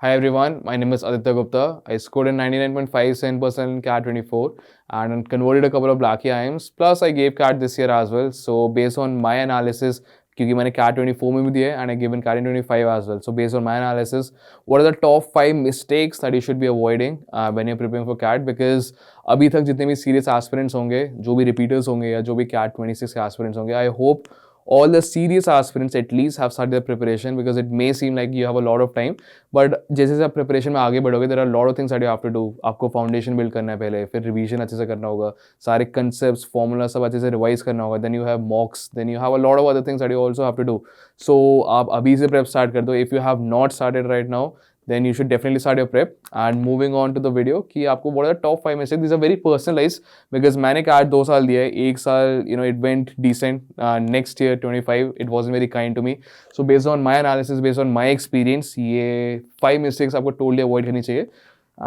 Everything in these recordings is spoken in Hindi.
Hi everyone, my name is Aditya Gupta. I scored a 99.57% in CAT 24 and converted a couple of Blackie IMs. Plus, I gave CAT this year as well. So, based on my analysis, क्योंकि मैंने CAT 24 में भी दिया है and I given CAT in 25 as well. So, based on my analysis, what are the top 5 mistakes that you should be avoiding when you're preparing for CAT? Because अभी तक जितने भी serious aspirants होंगे, जो भी repeaters होंगे या जो भी CAT 26 के aspirants होंगे, I hope all the serious aspirants at least have started their preparation because it may seem like you have a lot of time. But जैसे जैसे आप प्रिपरेशन में आगे बढ़ोगे there are lot of things that you have to do. आपको फाउंडेशन बिल्ड करना है पहले, फिर रिवीजन अच्छे से करना होगा, सारे कंसेप्ट फॉर्मूला सब अच्छे से रिवाइज करना होगा, then you have mocks, then you have a lot of other things that you also have to do. So आप अभी से प्रेप स्टार्ट कर दो. If you have not started right now then you should definitely start your prep. And moving on to the video कि आपको what are the top 5 mistakes. These are very personalized because मैंने CAT 2 साल दिया है, एक साल it went decent. Next year 25 it wasn't very kind to me. So based on my analysis, based on my experience, ये 5 mistakes आपको totally avoid करनी चाहिए.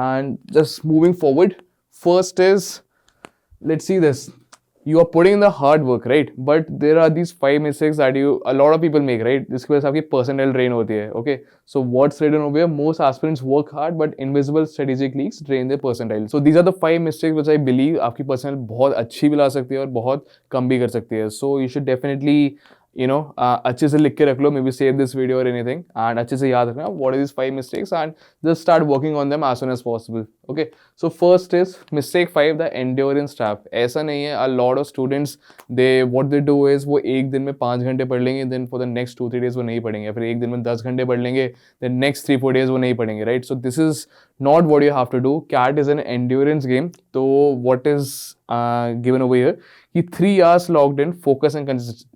And just moving forward, first is, let's see this. You are putting in the hard work, right? But there are these 5 mistakes that a lot of people make, right? जिसकी वजह से आपकी percentile drain होती है, okay? So what's written over here? Most aspirants work hard, but invisible strategic leaks drain their percentile. So these are the 5 mistakes which I believe आपकी percentile बहुत अच्छी भी ला सकती है और बहुत कम भी कर सकती है. So you should definitely अच्छे से लिख के रख लो, maybe save this video और एनीथिंग, एंड अच्छे से याद रखना what is this 5 mistakes and just start working on them as soon as possible. Okay, so first is mistake 5, the endurance trap. ऐसा नहीं है, a lot of students they what they do is वो एक दिन में 5 घंटे पढ़ लेंगे, then for the next 2-3 days वो नहीं पढ़ेंगे, फिर एक दिन में 10 घंटे पढ़ लेंगे, देन नेक्स्ट 3-4 डेज वो नहीं पढ़ेंगे, right? So this is not what you have to do. CAT is an endurance game. तो what is given over here कि 3 hours logged in, focus and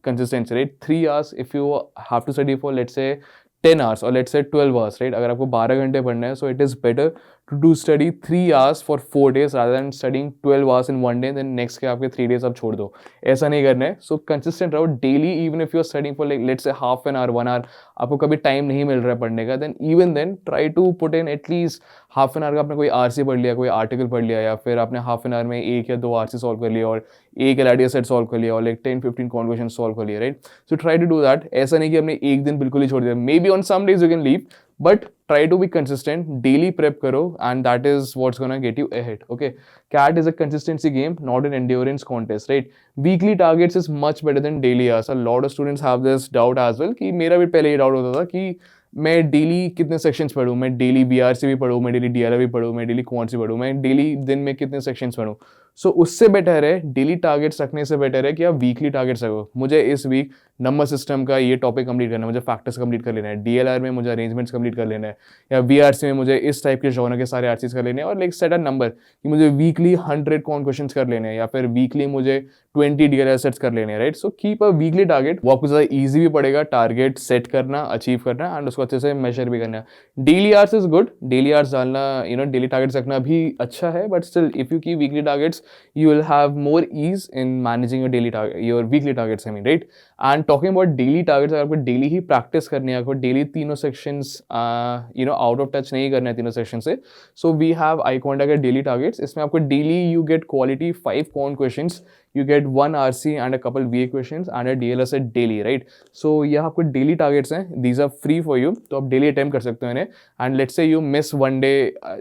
consistency, right? 3 hours if you have to study for let's say 10 hours or let's say 12 hours, right? अगर आपको 12 घंटे पढ़ना है, so it is better to do study 3 hours for 4 days rather than studying 12 hours in 1 day, then next के आपके 3 days आप छोड़ दो. ऐसा नहीं करना है. So consistent रहो daily, even if you are studying for like let's say half an hour, 1 hour, आपको कभी टाइम नहीं मिल रहा है पढ़ने का, then even then try to put in at least half an hour का. आपने कोई आरसी पढ़ लिया, कोई आर्टिकल पढ़ लिया, या फिर आपने हाफ एन आवर में 1 या 2 आरसी सॉल्व कर लिया और एक एलआईडी सेट सॉल्व कर लिया और लाइक 10-15 कॉन्वर्सेशन सॉल्व कर लिया, right? So try to do that. ऐसा नहीं कि आपने एक दिन बिल्कुल ही छोड़ दिया. May B on some days you can leave, but try to be consistent, daily prep karo, and that is what's gonna get you ahead. Okay, CAT is a consistency game, not an endurance contest, right? Weekly targets is much better than daily hours. A lot of students have this doubt as well कि मेरा भी पहले ये डाउट होता था कि मैं डेली कितने सेक्शंस पढ़ूँ, मैं डेली बीआरसी भी पढ़ूँ, मैं डेली डीएलआर भी पढ़ूँ, मैं डेली क्वांट्स भी पढ़ूँ, मैं डेली दिन में कितने सेक्शंस पढ़ूँ. सो उससे बेटर है, डेली टारगेट्स रखने से बेटर है कि आप वीकली टारगेट्स रखो. मुझे इस वीक नंबर सिस्टम का ये टॉपिक कंप्लीट करना है, मुझे फैक्टर्स कंप्लीट कर लेना है, डीएलआर में मुझे अरेंजमेंट्स कंप्लीट कर लेना है, या वीआरसी में मुझे इस टाइप के जॉनर के सारे आरसीज कर लेने हैं, और लाइक सेट अ नंबर कि मुझे वीकली 100 कौन क्वेश्चन कर लेने हैं, या फिर वीकली मुझे 20 डीएलआर सेट्स कर लेने हैं, right? So keep a weekly target. वो आपको ज़्यादा ईजी भी पड़ेगा टारगेट सेट करना, अचीव करना, एंड उसको अच्छे से मेजर भी करना. Daily hours is good, daily hours डालना, डेली टारगेट्स रखना भी अच्छा है, but still if you keep weekly targets you will have more ease in managing your weekly targets, I mean, right? And talking about daily targets, अगर आपको डेली ही प्रैक्टिस करनी है, आपको डेली तीनों सेक्शंस आउट ऑफ टच नहीं करना है तीनों सेक्शन से, सो वी हैव आईकॉन्डा के डेली टारगेट्स. इसमें आपको डेली यू गेट क्वालिटी 5 कॉन questions, you get 1 RC and a couple VA questions and a DLS set daily, right? So ये आपको डेली टारगेट्स हैं, these are free for you, तो आप डेली अटेम्प्ट कर सकते हो इन्हें. And let's say you miss 1 day,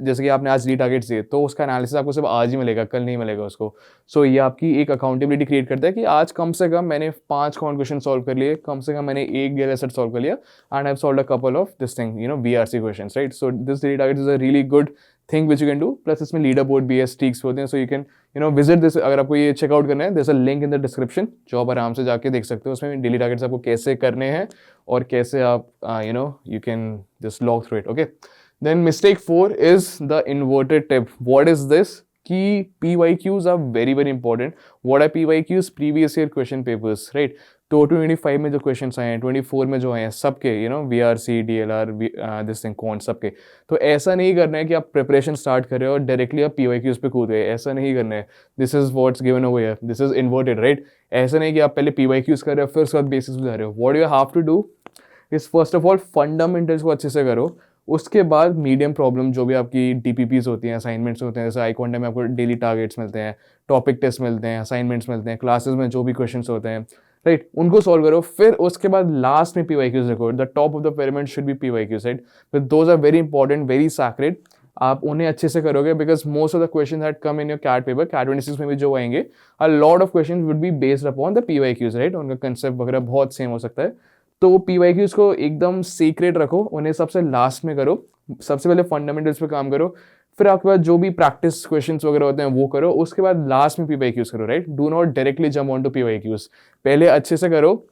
जैसे कि आपने आज डेली टारगेट्स दिए, तो उसका एनालिसिस आपको सिर्फ आज ही मिलेगा, कल नहीं मिलेगा उसको. सो ये आपकी एक अकाउंटेबिलिटी क्रिएट करता है कि आज कम से कम मैंने 5 कॉन क्वेश्चन सॉल्व कर लिए, कम से कम मैंने एक DLS सेट सॉल्व कर लिया, and I have solved a couple of this thing VRC questions, right? So this daily target is a really good thing which you can do. Plus इसमें लीडर बोर्ड भी है, स्ट्रीक्स होते हैं, so you can visit this. अगर आपको ये चेकआउट करना है, there is a link in the description, जो आप आराम से जाके देख सकते हो. उसमें डेली टारगेट्स आपको कैसे करने हैं और कैसे आप you can just log through it. Okay, then mistake 4 is the inverted tip. What is this? कि PYQs are very very important. What are PYQs? Previous year question papers, right? तो 25 में जो क्वेश्चन आए हैं, 24 में जो आए हैं, सबके VRC, DLR, दिस थिंग कौन सबके. तो ऐसा नहीं करना है कि आप प्रिपरेशन स्टार्ट कर रहे हो और डायरेक्टली आप PYQs पे कूद गए. ऐसा नहीं करना है. This is what's given over here, this is inverted, right? ऐसा नहीं कि आप पहले PYQs कर रहे हो फिर उसके बाद बेसिस पे जा रहे हो. What you have to do is first of all fundamentals को अच्छे से करो. उसके बाद मीडियम प्रॉब्लम जो भी आपकी DPPs होती हैं, असाइनमेंट्स होते हैं, जैसे आईकॉन्डा में आपको डेली टारगेट्स मिलते हैं, टॉपिक टेस्ट मिलते हैं, असाइनमेंट्स मिलते हैं, क्लासेस में जो भी क्वेश्चंस होते हैं, राइट, उनको सॉल्व करो, फिर उसके बाद लास्ट में PYQs रखो. The top of the pyramid should be PYQs, right. But those are very important, very sacred. आप उन्हें अच्छे से करोगे because most of the question that come in your CAT paper, CAT 26 में भी जो आएंगे, a lot of question would be based upon the PYQs, right. उनका कंसेप्ट वगैरह बहुत सेम हो सकता है. तो PYQs को एकदम सीक्रेट रखो, उन्हें सबसे लास्ट में करो. सबसे पहले फंडामेंटल्स पे काम करो, फिर आपके पास जो भी प्रैक्टिस क्वेश्चंस वगैरह होते हैं वो करो, उसके बाद लास्ट में PYQs करो, right. Do not directly jump on to PYQs. पहले अच्छे से करो,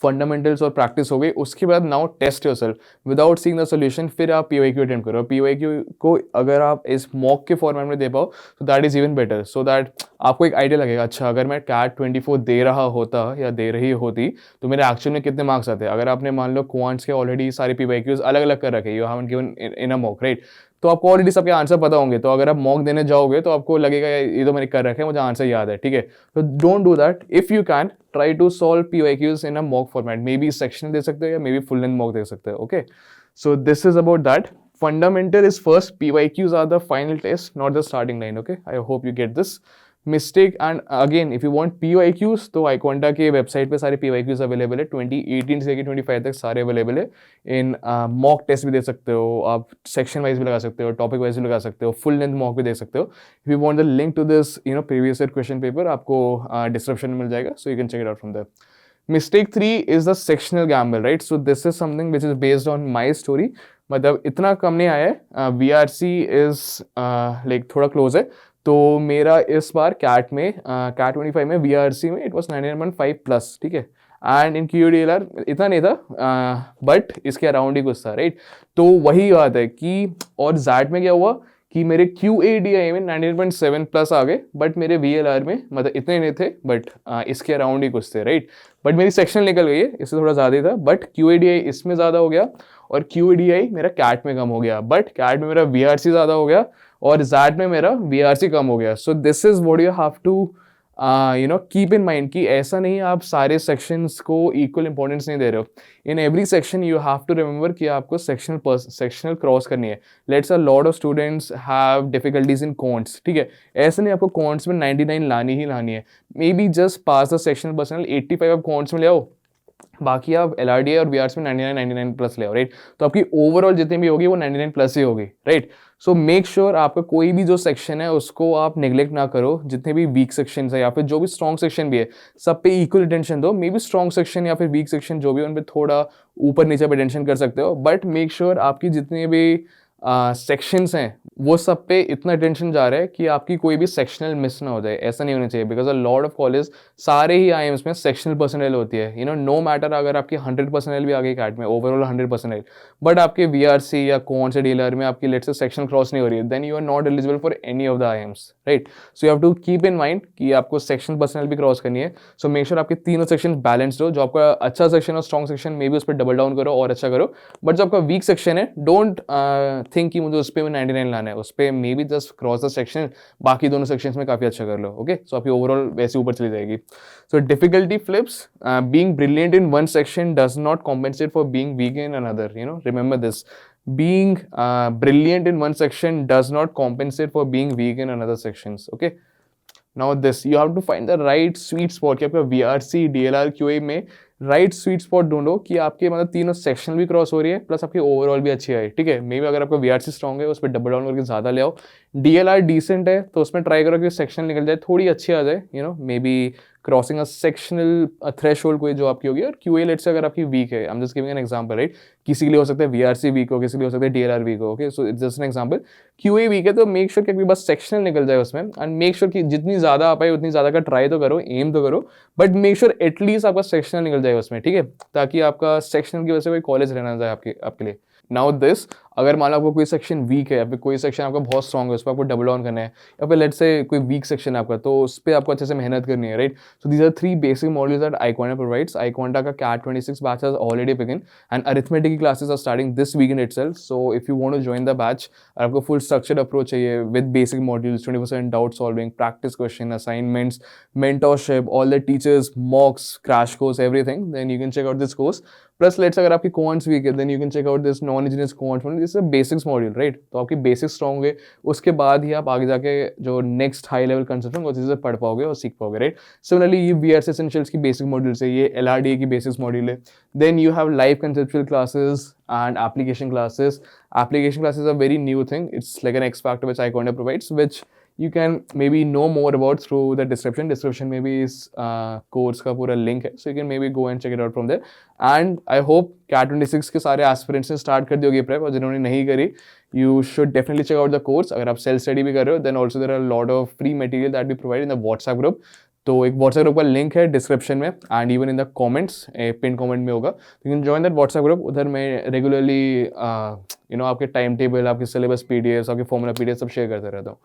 फंडामेंटल्स और प्रैक्टिस हो गई, उसके बाद now test yourself without seeing the solution, फिर आप PYQ अटेम्प्ट करो. PYQ को अगर आप इस मॉक के फॉर्मेट में दे पाओ तो that is even better, so that आपको एक आइडिया लगेगा, अच्छा अगर मैं कैट 24 दे रहा होता या दे रही होती तो मेरे एक्चुअल में कितने मार्क्स आते. अगर आपने मान लो क्वांट्स के ऑलरेडी सारे PYQs अलग अलग कर रखे, you haven't given in a mock, right, तो आपको ऑलरेडी सबके आंसर पता होंगे. तो अगर आप मॉक देने जाओगे तो आपको लगेगा ये तो मैंने कर रखे हैं, मुझे आंसर याद है, ठीक है. तो don't do that. If you can try to solve PYQs in a mock format, may be sectional दे सकते हो या may be full length mock दे सकते हो. Okay, so this is about that. Fundamental is first, PYQs are the final test, not the starting line. Okay, I hope you get this mistake. And again, if you want PYQs तो iQuanta के वेबसाइट पे सारे PYQs अवेलेबल है. 2018 से लेकर 25 तक सारे अवेलेबल है. इन मॉक टेस्ट भी दे सकते हो आप, सेक्शन वाइज भी लगा सकते हो, टॉपिक वाइज भी लगा सकते हो, फुल लेंथ मॉक भी दे सकते हो. If you want the link to this previous year question paper आपको डिस्क्रिप्शन में मिल जाएगा, so you can check it out from there. Mistake 3 is the sectional gamble, right? So this is something which is based on my story. मतलब इतना कम नहीं आया है. VRC is like थोड़ा क्लोज है. तो मेरा इस बार कैट में कैट 25 में VRC में इट वॉज 99.5 प्लस, ठीक है. एंड इन QADLR इतना नहीं था, बट इसके अराउंड ही कुछ था, राइट. तो वही बात है कि, और जैट में क्या हुआ कि मेरे QADI में 99.7 प्लस आ गए, बट मेरे VLR में मतलब इतने नहीं थे, बट इसके अराउंड ही कुछ थे, राइट. बट मेरी सेक्शनल निकल गई है, इससे थोड़ा ज़्यादा ही था, बट QADI इसमें ज़्यादा हो गया और QADI मेरा कैट में कम हो गया, बट कैट में मेरा VRC ज़्यादा हो गया और जैट में मेरा VRC कम हो गया. So this is what you have to keep in mind कि ऐसा नहीं आप सारे सेक्शंस को इक्वल इंपॉर्टेंस नहीं दे रहे हो. In every section you have to remember कि आपको सेक्शनल क्रॉस करनी है. Let's a lot of students have difficulties in quants, ठीक है. ऐसा नहीं आपको कॉन्ट्स में 99 लानी ही लानी है. May be just pass the sectional personal 85 आप कॉन्ट्स में ले आओ, बाकी आप LRDI और VRC में 99 प्लस ले आओ, राइट. तो आपकी ओवरऑल जितनी भी होगी वो 99 प्लस ही होगी, राइट. सो मेक श्योर आपका कोई भी जो सेक्शन है उसको आप निगलेक्ट ना करो. जितने भी वीक सेक्शन है या फिर जो भी स्ट्रॉन्ग सेक्शन भी है, सब पे इक्वल अटेंशन दो. मे बी स्ट्रॉन्ग सेक्शन या फिर वीक सेक्शन जो भी उन पर थोड़ा ऊपर नीचे पे अटेंशन कर सकते हो, बट मेक श्योर आपकी जितनी भी सेक्शंस हैं वो सब पे इतना अटेंशन जा रहा है कि आपकी कोई भी सेक्शनल मिस ना हो जाए. ऐसा नहीं होना चाहिए because a lot of college सारे ही IIMs में सेक्शनल पर्सनल होती है. नो मैटर अगर आपकी 100 पर्सनल भी आ गई कैट में, ओवरऑल 100 पर्सनल, बट आपके VRC या कौन से DLR में आपकी लेट्स से सेक्शन क्रॉस नहीं हो रही है, then you are not eligible for any of the IIMs, right. So you have to keep in mind कि आपको सेक्शन पर्सनल भी क्रॉस करनी है. सो मेक श्योर आपके तीनों सेक्शन बैलेंस्ड हो. जो आपका अच्छा सेक्शन और स्ट्रॉन्ग सेक्शन मे बी उस पर डबल डाउन करो और अच्छा करो, बट जो आपका वीक सेक्शन है डोंट थिंक कि मुझे उस पर 99 लाना है. उस पर may be just cross the section, बाकी दोनों सेक्शंस में काफी अच्छा कर लो. ओके, सो आपकी ओवरऑल वैसे ऊपर चली जाएगी. So difficulty flips. Being brilliant in one section does not compensate for being weak in another. Remember this. Being brilliant in one section does not compensate for being weak in another sections. Okay, now this you have to find the right sweet spot कि आपका VRC DLR QA में राइट स्वीट स्पॉट ढूंढो कि आपके मतलब तीनों सेक्शन भी क्रॉस हो रही है प्लस आपकी ओवरऑल भी अच्छी आई, ठीक है. मे बी अगर आपका VRC स्ट्रॉन्ग है उस पर डबल डाउन करके ज़्यादा ले आओ. DLR डिसेंट है तो उसमें ट्राई करो कि सेक्शन निकल जाए, थोड़ी अच्छी आ जाए, may be crossing a sectional threshold कोई जो आपकी होगी. और QA लेट्स से अगर आपकी वीक है, I am just giving an example, right. किसी के लिए हो सकता है VRC वीक हो, किसी के लिए हो सकता है DLR वीक हो. Okay, so it's just an example. QA weak है तो मेक श्योर कि आपके बस सेक्शनल निकल जाए उसमें, एंड मेक श्योर कि जितनी ज़्यादा आ पाए उतनी ज़्यादा का ट्राई तो करो, एम तो करो, बट मेक श्योर एटलीस्ट आपका सेक्शनल निकल जाए उसमें, ठीक है, ताकि आपका सेक्शनल की वजह से कोई कॉलेज रहना जाए आपके लिए. नाउ दिस, अगर मान लो आपको कोई सेक्शन वीक है या फिर कोई सेक्शन आपका बहुत स्ट्रॉन्ग है, उस पर आपको डबल डाउन करना है, या फिर लेट्स से कोई वीक सेक्शन है आपका, तो उस पर आपको अच्छे से मेहनत करनी है, right. So these are 3 basic modules that iQuanta provides. iQuanta का CAT 26 batch has already begin and arithmetic की classes are starting this week in itself. So if you want to join the batch, आपको फुल स्ट्रक्चर्ड अप्रोच चाहिए with basic modules, 24/7 doubt solving, practice question, assignments, mentorship, all the teachers, mocks, crash course, everything, then you can check out this course. Plus let's अगर आपकी क्वांट्स वीक है, then you can check out this non engineers quants. This basics module, right? तो आपकी बेसिक्स स्ट्रॉन्ग होंगे, उसके बाद ही आप आगे जाके जो नेक्स्ट हाई लेवल कंसेप्ट वो चीज़ें पढ़ पाओगे और सीख पाओगे, राइट? सिमिलरली ये VRC एसेंशियल्स की बेसिक मॉड्यूल्स है, ये LRDA की बेसिक्स मॉड्यूल है. Then you have live conceptual classes and application classes. Application classes are a very new thing. It's like an X factor which iConda provides, which you can maybe know more about through the description. Description maybe is course का पूरा link है, so you can maybe go and check it out from there. And I hope CAT 26 के सारे aspirants ने start कर दी होगी prep, और जिन्होंने नहीं करी, you should definitely check out the course. अगर आप self study भी कर रहे हो, then also there are a lot of free material that we provide in the WhatsApp group. तो एक व्हाट्सएप ग्रुप का लिंक है डिस्क्रिप्शन में and even in the comments, pin comment में होगा, you can join that WhatsApp group. उधर मैं रेगुलरली आपके टाइम टेबल, आपके सिलेबस PDFs, आपके फॉर्मूला PDF सब शेयर करता रहता हूँ.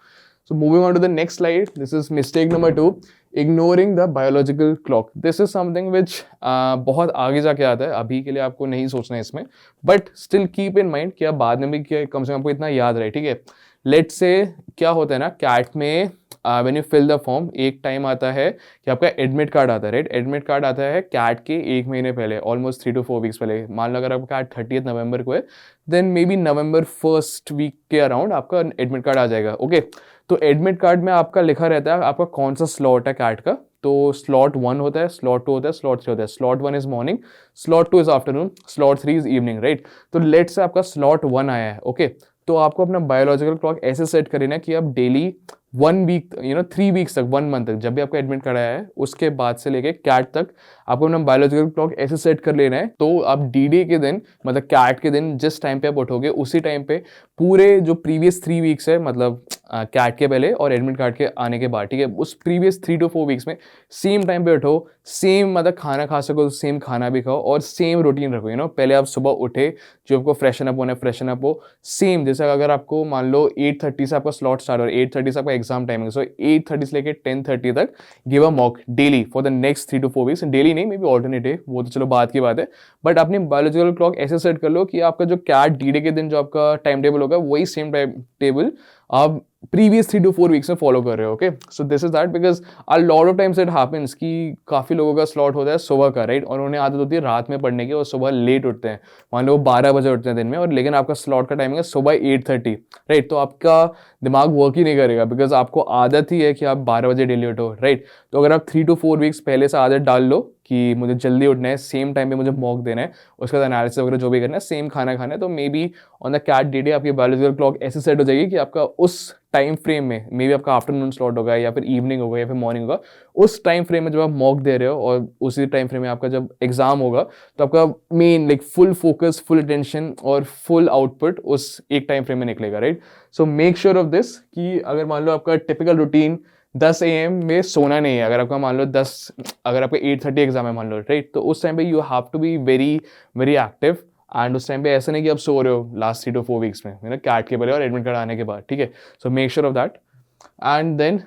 So moving on to the next slide, this is mistake number 2, ignoring the biological clock. This is something which बहुत आगे जाके आता है, अभी के लिए आपको नहीं सोचना है इसमें, but still keep in mind कि आप बाद में भी कम से कम आपको इतना याद रहे, ठीक है? लेट्स से क्या होता है ना, कैट में when you fill the form, एक टाइम आता है कि आपका एडमिट कार्ड आता है, राइट? एडमिट कार्ड आता है कैट के 1 महीने पहले, ऑलमोस्ट 3 to 4 वीक्स पहले. मान लो अगर आपका कैट 30th नवंबर को है, then maybe November 1st week के अराउंड आपका एडमिट कार्ड आ जाएगा, ओके? तो एडमिट कार्ड में आपका लिखा रहता है आपका कौन सा स्लॉट है कैट का. तो स्लॉट 1 होता है, स्लॉट 2 होता है, स्लॉट 3 होता है. Slot 1 is morning, slot 2 is afternoon, slot 3 is evening, right? तो लेट्स से आपका स्लॉट 1 आया है, ओके? तो आपको अपना बायोलॉजिकल क्लॉक ऐसे सेट करना है कि आप डेली 1 वीक 3 वीक्स तक, 1 मंथ तक, जब भी आपका एडमिट कराया है उसके बाद से लेके कैट तक आपको अपना बायोलॉजिकल क्लॉक ऐसे सेट कर लेना है. तो आप D-Day के दिन, मतलब कैट के दिन जिस टाइम पे आप उठोगे, उसी टाइम पे पूरे जो प्रीवियस 3 वीक्स है, मतलब कैट के पहले और एडमिट कार्ड के आने के बाद, ठीक है, उस प्रीवियस 3 to 4 वीक्स में सेम टाइम पे उठो, सेम मतलब खाना खा सको तो सेम खाना भी खाओ, और सेम रूटीन रखो. पहले आप सुबह उठे, जो आपको फ्रेशन अप होना है फ्रेशन अप हो, सेम जैसे अगर आपको मान लो 8:30 से आपका स्लॉट स्टार्ट हो रहा है, 8:30 से आपका एग्जाम टाइमिंग, सो 8:30 से लेके 10:30 तक give a mock daily for the next 3 to 4 weeks. Daily नहीं, मे बी ऑल्टरनेट डे, वो तो चलो बात की बात है, बट अपनी बायोलॉजिकल क्लॉक ऐसे सेट कर लो कि आपका जो कैट D-Day के दिन जो आपका टाइम टेबल होगा, वही सेम टाइम टेबल आप प्रीवियस 3 to 4 वीक्स में फॉलो कर रहे हो, okay? So this is that, because a lot of times it happens कि काफ़ी लोगों का स्लॉट होता है सुबह का, राइट? और उन्हें आदत होती है रात में पढ़ने की, और सुबह लेट उठते हैं, मान लो 12 बजे उठते हैं दिन में, और लेकिन आपका स्लॉट का टाइमिंग है सुबह 8:30, राइट? तो आपका दिमाग वर्क ही नहीं करेगा, बिकॉज आपको आदत ही है कि आप 12 बजे डेली उठो, राइट? तो अगर आप 3 to 4 वीक्स पहले से आदत डाल लो कि मुझे जल्दी उठना है, सेम टाइम पे मुझे मॉक देना है, उसके बाद एनालिसिस वगैरह जो भी करना है, सेम खाना खाना है, तो may be on the CAT D-Day आपकी बायोलॉजिकल क्लॉक ऐसे सेट हो जाएगी कि आपका उस टाइम फ्रेम में, मे बी आपका आफ्टरनून स्लॉट होगा या फिर इवनिंग होगा या फिर मॉर्निंग होगा, उस टाइम फ्रेम में जब आप मॉक दे रहे हो और उसी टाइम फ्रेम में आपका जब एग्जाम होगा, तो आपका main like full focus, full attention और फुल आउटपुट उस एक टाइम फ्रेम में निकलेगा, right? So make sure of this कि अगर मान लो आपका टिपिकल रूटीन 10 AM में सोना नहीं है, अगर आपका मान लो अगर आपका 8:30 एग्जाम है मान लो, राइट? तो उस टाइम पे you have to be very very active, and उस टाइम पे ऐसा नहीं कि आप सो रहे हो लास्ट 3 to 4 वीक्स में, कैट के पहले और एडमिट कार्ड आने के बाद, ठीक है? So make sure of that. And then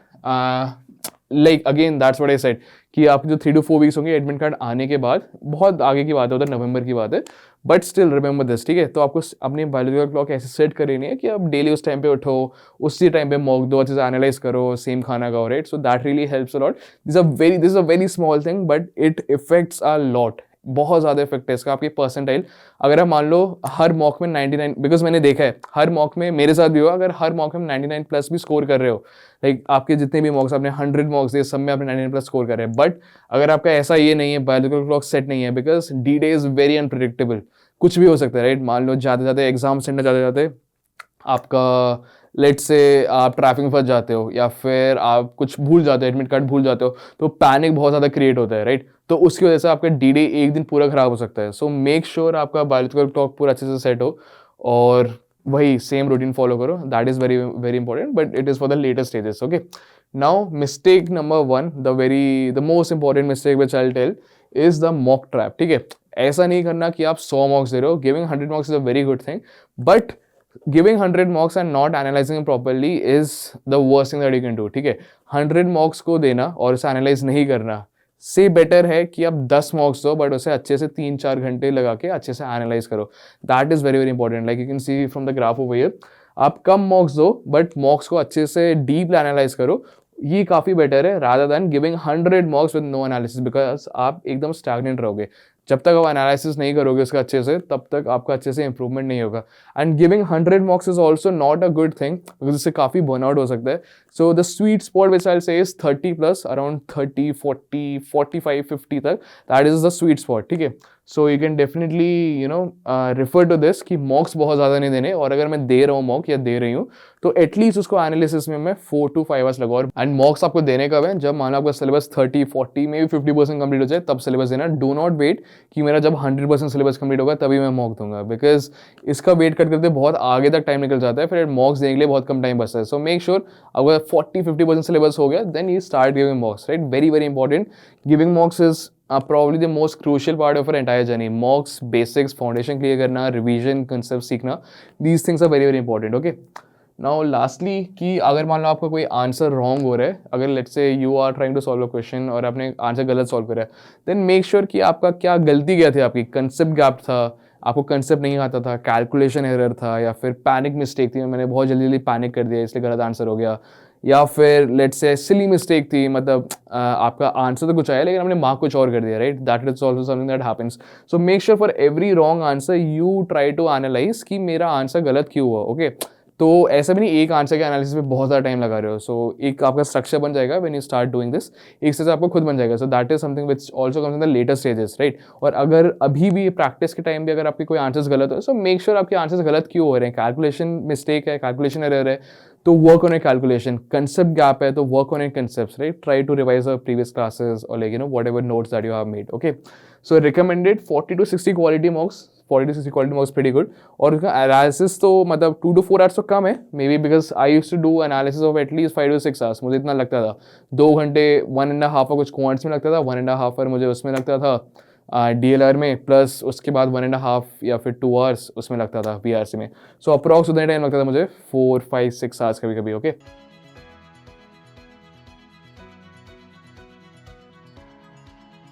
like again that's what I said कि आप जो 3 to 4 वीक्स होंगे एडमिट कार्ड आने के बाद, बहुत आगे की बात है, उधर नवंबर की बात है, बट स्टिल रिमेंबर दिस, ठीक है? तो आपको अपनी बायोलॉजिकल क्लॉक ऐसे सेट करनी है कि आप डेली उस टाइम पे उठो, उसी टाइम पे मॉक दो, अच्छे से एनालाइज करो, सेम खाना खाओ, right? So that really helps a lot. This is a very small thing, but it effects a lot. बहुत ज़्यादा इफेक्ट है इसका आपकी परसेंटाइल. अगर आप मान लो हर मॉक में 99, बिकॉज मैंने देखा है हर मॉक में, मेरे साथ भी हुआ, अगर हर मॉक में 99 प्लस भी स्कोर कर रहे हो, लाइक आपके जितने भी मॉक्स, आपने 100 मॉक्स दिए, सब में आपने 99 प्लस स्कोर कर रहे हैं, बट अगर आपका ऐसा ये नहीं है, बायोलॉजिकल क्लॉक सेट नहीं है, because D-Day is very unpredictable, कुछ भी हो सकता है, राइट? मान लो जाते जाते एग्जाम सेंटर जाते जाते आपका लेट्स से आप ट्रैफिक में फंस जाते हो, या फिर आप कुछ भूल जाते हो, एडमिट कार्ड भूल जाते हो, तो पैनिक बहुत ज़्यादा क्रिएट होता है, राइट? तो उसकी वजह से आपका D-Day एक दिन पूरा खराब हो सकता है. सो मेक श्योर आपका बायोलॉजिकल क्लॉक पूरा अच्छे से सेट हो, और वही सेम रूटीन फॉलो करो. That is very very important, but it is for the latest stages, okay? Now mistake number 1, the most important mistake which I will tell is the mock trap, ठीक है? ऐसा नहीं करना कि आप 100 मॉक्स दे रहे हो. Giving 100 mocks is a very good thing, but giving 100 marks and not analyzing it properly is the worst thing that you can do, ठीक है? 100 marks को देना और उसे एनालाइज नहीं करना से बेटर है कि आप 10 marks दो, बट उसे अच्छे से 3-4 घंटे लगा के अच्छे से एनालाइज करो. That is very very important. Like you can see from the graph over here, आप कम marks दो, बट marks को अच्छे से डीप एनालाइज करो. ये काफ़ी बेटर है rather than giving 100 marks with no analysis, because आप एकदम स्टैग्नेंट रहोगे. जब तक आप एनालिसिस नहीं करोगे उसका अच्छे से, तब तक आपका अच्छे से इंप्रूवमेंट नहीं होगा. And giving 100 mocks is also not a good thing, because इससे काफ़ी बर्नआउट हो सकता है. So the sweet spot which I say is 30 plus, around 30, 40, 45, 50 तक, that is the sweet spot. ठीक है. So you can definitely refer to this कि मॉक्स बहुत ज़्यादा नहीं देने, और अगर मैं दे रहा हूँ मॉक या दे रही हूँ तो एटलीस्ट उसको एनालिसिस में मैं 4 to 5 आवर्स लगाऊँ. एंड मॉक्स आपको देने कब है, जब मान लो आपका सिलेबस 30, 40 में भी 50% कंप्लीट हो जाए, तब सिलेबस देना. डू नॉट वेट कि मेरा जब 100% सिलेबस कंप्लीट होगा तभी मैं मॉक दूंगा, बिकॉज इसका वेट करते करते बहुत आगे तक टाइम निकल जाता है, फिर मॉक्स देने के लिए बहुत कम टाइम बचता है. सो मेक श्योर अगर 40-50% सिलेबस हो गया, then you start giving mocks, right. Very very important. Giving mocks is probably the most crucial part of our entire journey. Mocks, basics, foundation clear करना, revision, concept सीखना, these things are very very important. Okay. Now lastly कि अगर मान लो आपका कोई आंसर रॉन्ग हो रहा है, अगर let's say you are trying to solve a question और आपने आंसर गलत सॉल्व करा है, देन मेक श्योर कि आपका क्या गलती क्या थी, आपकी कंसेप्ट गैप था, आपको कंसेप्ट नहीं आता था, कैलकुलेशन एरर था, या फिर पैनिक मिस्टेक थी, मैंने बहुत जल्दी जल्दी पैनिक कर दिया इसलिए गलत आंसर हो गया, या फिर लेट्स से सिली मिस्टेक थी, मतलब आपका आंसर तो कुछ आया लेकिन आपने मार्क कुछ और कर दिया, right. That is also something that happens. So make sure for every wrong answer you try to analyse कि मेरा आंसर गलत क्यों हुआ. ओके. तो ऐसा भी नहीं एक आंसर के एनालिसिस में बहुत ज़्यादा टाइम लगा रहे हो. सो एक आपका स्ट्रक्चर बन जाएगा when you start doing this, एक से आपको खुद बन जाएगा. So that is something which also comes in the later stages, right. और अगर अभी भी प्रैक्टिस के टाइम भी अगर आपके कोई आंसर्स गलत हो, सो मेक श्योर आपके आंसर्स गलत क्यों हो रहे हैं. कैलकुलेशन मिस्टेक है, कैलकुलेशन एरर है, तो work on a calculation. Concept gap है तो work on a concept, right. Try to revise our previous classes और like whatever notes that you have made. Okay. So recommended 40 to 60 quality mocks, 40 to 60 quality mocks pretty good. और उसका एनालिसिस तो मतलब 2 to 4 आवर्स तो कम है maybe, because I use to do analysis of at least 5 to 6 hours. मुझे इतना लगता था 2 घंटे, 1.5 आवर कुछ क्वांट्स में लगता था, 1.5 आवर मुझे उसमें लगता था DLR में, प्लस उसके बाद 1.5 या फिर 2 आवर्स उसमें लगता था BRC में. सो अप्रॉक्स उतना टाइम लगता था मुझे, 4, 5, 6 आवर्स कभी कभी. ओके.